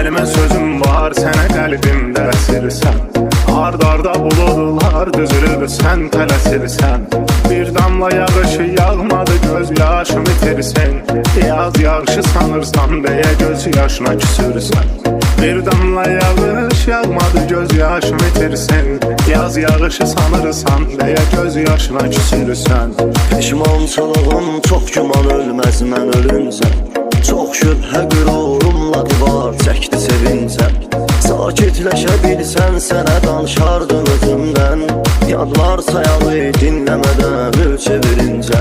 Kəlmə sözüm var, sənə qəlbimdə əsirsən. Ard-arda buludlar düzülüb, sən tələsirsən. Bir damla yağışı yağmadı, göz yaşım itirsən. Yaz yağışı sanırsan deyə göz yaşına küsürsən. Bir damla yağış yağmadı, göz yaşım itirsən. Yaz yağışı sanırsan deyə göz yaşına küsürsən. Peşmançılığım çox güman, ölməz mən ölüncə. Çox şübhə qürurumla divar çəkdi sevincə. Sakitləşə bilsən sənə danışardım özümdən. Yadlar sayalı dinləmədən ül çevirincə.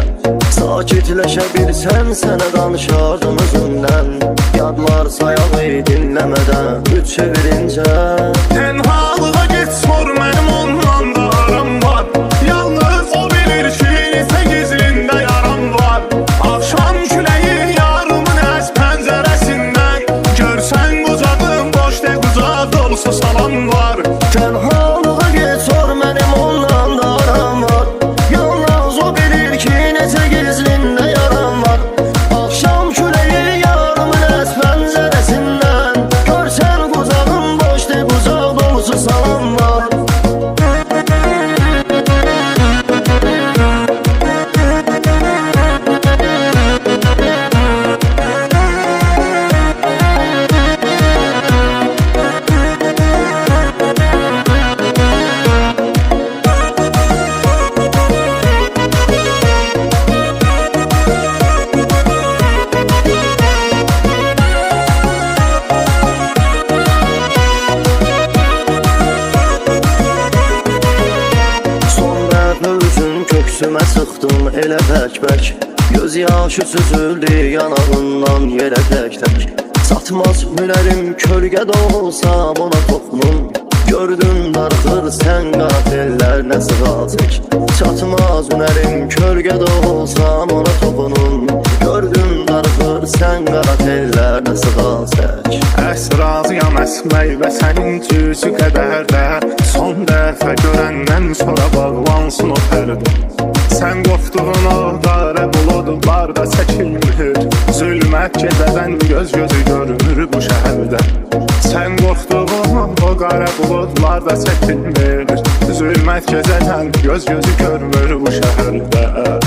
Sakitləşə bilsən sənə danışardım özümdən. Yadlar sayalı dinləmədən ül çevirincə. Tenhalığa get sor, mənim ondan da aram var. Yalnız o bilir ki, nesə gizlində yaram var. Akşam küləyi yarımın əz pəncərəsindən. Görsən qucağım boş de, qucaq dolusu salam var. Tenhalığa get sor, mənim ondan da aram var. Yalnız o bilir ki, nesə gizlində yaram var. Akşam küləyi yarımın əz pəncərəsindən. Görsən qucağım boş de, qucaq dolusu salam var. Köksümə sıxdım elə bək-bək. Göz yaşı süzüldü yanağından yerə tək-tək. Çatmaz hünərim kölgədə olsam ona toxunum. Gördüm darıxır sən qatillər nə sığacaq. Çatmaz hünərim kölgədə olsam ona toxunum. Gördüm darıxır sən qatillər nə sığacaq. Razıyam əsmək və sənin cüzü qədərdə. Son dəfə görəndən sonra bağlansın o pərdə. Sən qofduğun o qara buludlar da çəkilmir. Zülmət gecədən göz gözü görmür bu şəhərdə. Sən qorxduğun o qara buludlar da çəkilmir. Zülmət gecədən göz gözü görmür bu şəhərdə.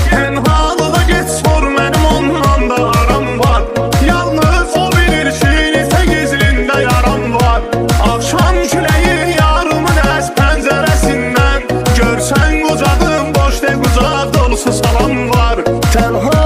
Tenhalığa get sor, mənim ondan da aram var. Yalnız o bilir ki, nesə gizlində yaram var. Akşam küləyi yarımın əz pəncərəsindən. Görsən qucağım boş de, qucaq dolusu salam var. Tenha